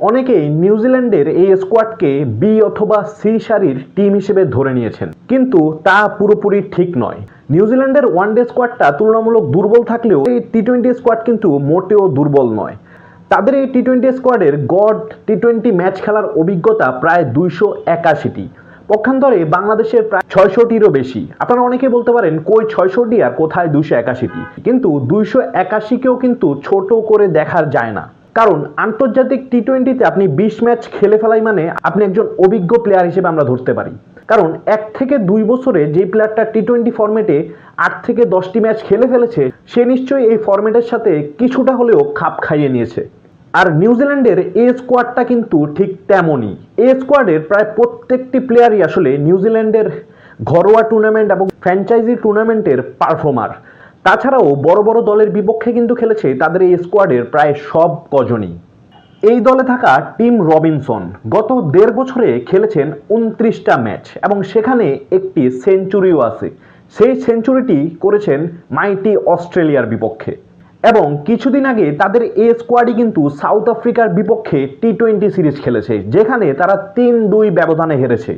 অনেকেই নিউজিল্যান্ডের এই স্কোয়াডকে বি অথবা সি সারির টিম হিসেবে ধরে নিয়েছেন, কিন্তু তা পুরোপুরি ঠিক নয়। নিউজিল্যান্ডের ওয়ানডে স্কোয়াডটা তুলনামূলক দুর্বল থাকলেও এই টি-20 স্কোয়াড কিন্তু মোটেও দুর্বল নয়। তাদের এই টি-20 স্কোয়াডের গড় টি-20 ম্যাচ খেলার অভিজ্ঞতা প্রায় 281টি। পক্ষান্তরে বাংলাদেশের প্রায় 600টিরও বেশি। আপনারা অনেকে বলতে পারেন কই 600টি আর কোথায় 281টি, কিন্তু 281কেও কিন্তু ছোট করে দেখা যায় না। কারণ আন্তর্জাতিক টি-20তে আপনি 20 ম্যাচ খেলে ফেলাই মানে আপনি একজন অভিজ্ঞ প্লেয়ার হিসেবে আমরা ধরতে পারি। কারণ 1 থেকে 2 বছরে যে প্লেয়ারটা টি-20 ফরম্যাটে 8 থেকে 10টি ম্যাচ খেলে ফেলেছে, সে নিশ্চয়ই এই ফরম্যাটের সাথে কিছুটা হলেও খাপ খাইয়ে নিয়েছে। আর নিউজিল্যান্ডের এই স্কোয়াডটা কিন্তু ঠিক তেমনই। এই স্কোয়াডের প্রায় প্রত্যেকটি প্লেয়ারই আসলে নিউজিল্যান্ডের ঘরোয়া টুর্নামেন্ট এবং ফ্র্যাঞ্চাইজি টুর্নামেন্টের পারফর্মার। তাছাড়াও বড় বড় দলের বিপক্ষে কিন্তু খেলেছে তাদের এই স্কোয়াডের প্রায় সব কজনই। এই দলে থাকা টিম রবিনসন গত 1.5 বছরে খেলেছেন 29টা ম্যাচ এবং সেখানে একটি সেঞ্চুরিও আছে। সেই সেঞ্চুরিটি করেছেন মাইটি অস্ট্রেলিয়ার বিপক্ষে। এবং কিছুদিন আগে তাদের এই স্কোয়াডই কিন্তু সাউথ আফ্রিকার বিপক্ষে টি-20 সিরিজ খেলেছে, যেখানে তারা 3-2 ব্যবধানে হেরেছে।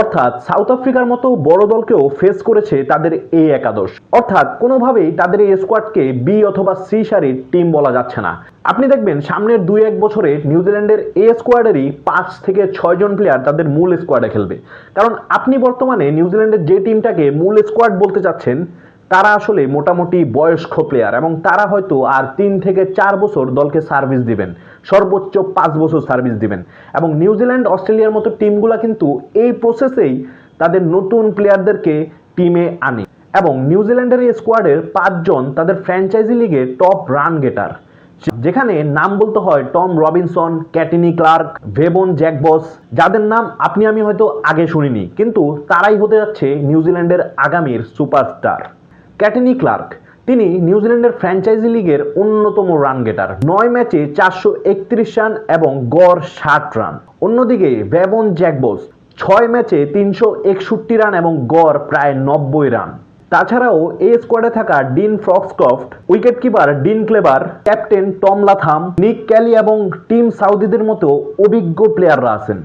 অর্থাৎ সাউথ আফ্রিকার মতো বড় দলকেও ফেস করেছে তাদের এই একাদশ। অর্থাৎ কোনোভাবেই তাদের এই স্কোয়াডকে বি অথবা সি সারির টিম বলা যাচ্ছে না। আপনি দেখবেন সামনের 2-1 বছরে নিউজিল্যান্ডের এই স্কোয়াডেরই 5 থেকে 6 জন প্লেয়ার তাদের মূল স্কোয়াডে খেলবে। কারণ আপনি বর্তমানে নিউজিল্যান্ডের যে টিমটাকে মূল স্কোয়াড বলতে চাচ্ছেন, তারা আসলে মোটামুটি বয়স্ক প্লেয়ার এবং তারা হয়তো আর 3 থেকে 4 বছর দলকে সার্ভিস দিবেন, সর্বোচ্চ 5 বছর সার্ভিস দিবেন। এবং নিউজিল্যান্ড অস্ট্রেলিয়ার মতো টিমগুলো কিন্তু এই প্রসেসেই তাদের নতুন প্লেয়ারদেরকে টিমে আনে। এবং নিউজিল্যান্ডের এই স্কোয়াডের 5 জন তাদের ফ্র্যাঞ্চাইজি লিগে টপ রান গেটার, যেখানে নাম বলতে হয় টম রবিনসন, ক্যাটিনি ক্লার্ক, ভেবন জ্যাকবস, যাদের নাম আপনি আমি হয়তো আগে শুনিনি, কিন্তু তারাই হতে যাচ্ছে নিউজিল্যান্ডের আগামীর সুপারস্টার। ক্যাটিনি ক্লার্ক, তিনি নিউজিল্যান্ডের ফ্র্যাঞ্চাইজি লিগের অন্যতম রান গেটার, 9 ম্যাচে 431 রান এবং গড় 60 রান। অন্যদিকে ভেবন জ্যাকবস 6 ম্যাচে 361 রান এবং গড় প্রায় 90 রান। তাছাড়াও এই স্কোয়াডে থাকা dean Foxcroft, wicket keeper dean clever, captain Tom Latham, নিক ক্যালি এবং টিম সাউদিদের মতো অভিজ্ঞ প্লেয়াররা আছেন।